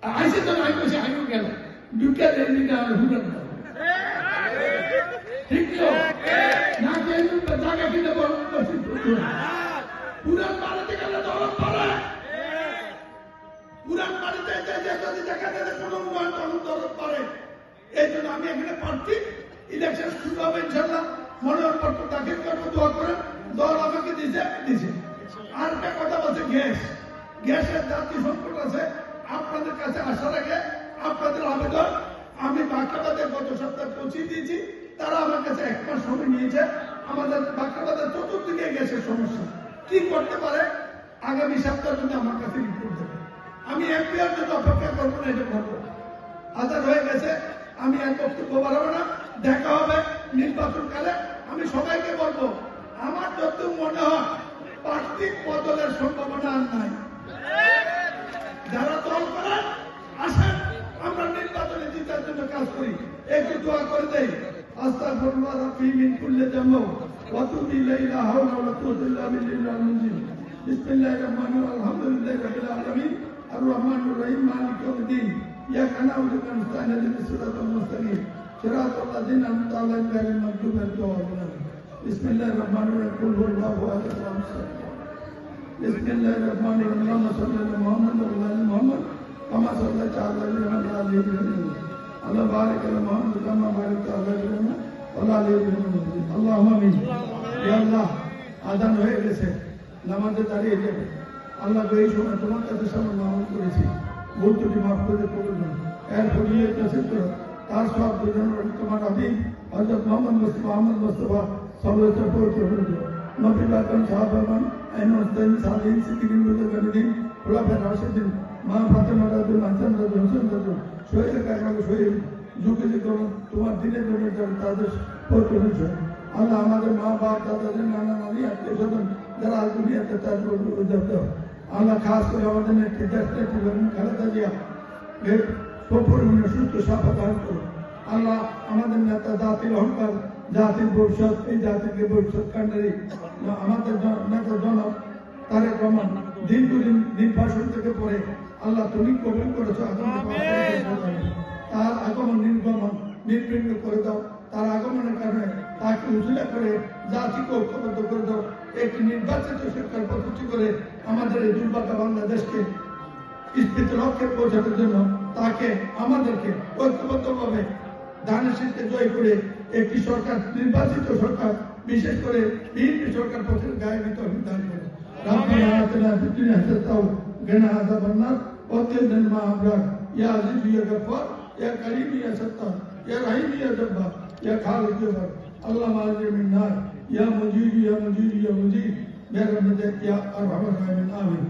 আইসে তো আমি বসে আমিও গেল দুটা দিন আর হুদার ঠিক তো না কেন জায়গা কিনে বড় পুরান বাড়িতে গেলে দরদ পড়ে পুরান বাড়িতে যদি দেখা যায় কোনো তখন দরদ পড়ে এই জন্য আমি এখানে প্রার্থী ইলেকশন শুরু হবে ইনশাল্লাহ মনোনয়নপত্র দাখিল করবো দোয়া করেন দল আমাকে দিছে আর একটা কথা বলছে গ্যাসের জাতীয় সংকট আছে আপনাদের কাছে আসার আগে আপনাদের আবেদন আমি বাঁকড়াবাদে গত সপ্তাহে পৌঁছিয়ে দিয়েছি তারা আমার কাছে 1 মাস সময় নিয়েছে আমাদের বাঁকড়াবাদের চতুর্দিকে গ্যাসের সমস্যা কি করতে পারে আগামী সপ্তাহের মধ্যে আমার কাছে রিপোর্ট দেবে আমি এমপিআর জন্য অপেক্ষা করবো না এটা করবো আজাদ হয়ে গেছে আমি আর বক্তব্য বাড়াবো না দেখা হবে নির্বাচনকালে আমি সবাইকে বলবো আমার যত মনে হয় প্রার্থী বদলের সম্ভাবনা আর নাই যারা দল করেন আসেন আমরা নির্বাচনে জিতার জন্য কাজ করি একটু দোয়া করে দেই আস্তাগফিরুল্লাহ রাব্বি মিন কুল্লি যামব ওয়া তুবু ইলাইহি লা হাওলা ওয়া লা কুওয়াতা ইল্লা বিল্লাহিল আযীম বিসমিল্লাহির রাহমানির রাহিম আলহামদুলিল্লাহি রাব্বিল আলামিন আর রহমানির রহিম মালিকি ইয়াউমিদ্দিন ইয়াকা না'বুদু ওয়া নাস্তাঈনু ইহদিনাস সিরাতাল মুস্তাকিম সিরাতাল লাযিনা আন'আমতা আলাইহিম গায়রিল মাগদুবি আলাইহিম ওয়া লাদ-দাল্লিন বিসমিল্লাহির রাহমানির রহিম কুল হুয়াল্লাহু আহাদ আল্লাহুস সামাদ বিসমিল্লাহির রাহমানির রহিম আল্লাহুম্মা সাল্লি আলা মুহাম্মাদ ওয়া আলা আলি মুহাম্মাদ কামা সাল্লাইতা আলা ইব্রাহিম আল্লাহ বারিক আলা মুহাম্মাদ কামা বারাকতা আলা ইব্রাহিম ওয়া আলা আলি ইব্রাহিম আল্লাহুম্মা আমিন ইয়া আল্লাহ আযান হয়ে গেছে নামাজে দাঁড়িয়ে যাবে আল্লাহ এই সময় তোমার কাছে সামনে নামাজ করেছি ভুল ত্রুটি মাফ করে করুন এর ফজিলত নসিব করো তার সব দুজন তোমার হাবিব হযরত মুহাম্মদ মুস্তাফা সাল্লাল্লাহু আলাইহি ওয়াসাল্লাম নবী পাক সাহাবাগণ আইনুস্তাইন সালিন সিদ্দিকিন মুজাহিদিন খুলাফায়ে রাশিদিন মা ফাতেমা রাদিয়াল্লাহু আনহা হাসান হোসেন শহীদ কারবালা শহীদ যুগে যুগে তোমার দিনের জন্য তাদের পরিচয় আল্লাহ আমাদের মা বাপ দাদাদের নানা নানি আত্মীয় স্বজন যারা আজ দুনিয়াতে তার উদ্যাপ্ত আল্লাহ খাস করে আমাদের নেতৃত্বে খালেদা জিয়া পরিমাণে সুস্থ সাফা দান করো আল্লাহ আমাদের নেতা জাতির অহংকার জাতির ভবিষ্যৎ এই জাতিকে ভবিষ্যৎ কাণ্ডারি আমাদের নেতা জনক তারেক রহমান দীর্ঘদিন নির্বাসন থেকে পরে আল্লাহ তুমি কবুল করেছো তার আগমন নির্গমন নির্বিঘ্ন করে দাও তার আগমনের কারণে তাকে উজলা করে জাতিকে ঐক্যবদ্ধ করে দাও একটি নির্বাচিত সরকার প্রতিষ্ঠিত করে আমাদের এই দুর্ভাগ্য বাংলাদেশকে স্থিত লক্ষ্যে পৌঁছানোর জন্য তাকে আমাদেরকে ঐক্যবদ্ধভাবে ধানের শীতে জয় করে একটি সরকার নির্বাচিত সরকার বিশেষ করে বিএনপি সরকার পথের গায়ে নিতে দান করে রাব্বানা আতিনা ফিদ দুনিয়া হাসানাতাও ওয়া আযাবান নার ওয়া কিনা মা আবরার ইয়া আজিজ ইয়া গফফার ইয়া কারীম ইয়া সত্তার ইয়া রহিম ইয়া জব্বার ইয়া খালিক ইয়া বার আল্লাহ মালিক মিন নার ইয়া মুজিব ইয়া মুজিব ইয়া মুজিব বিরহমাতিকা ইয়া আরহামার রাহিমিন আমিন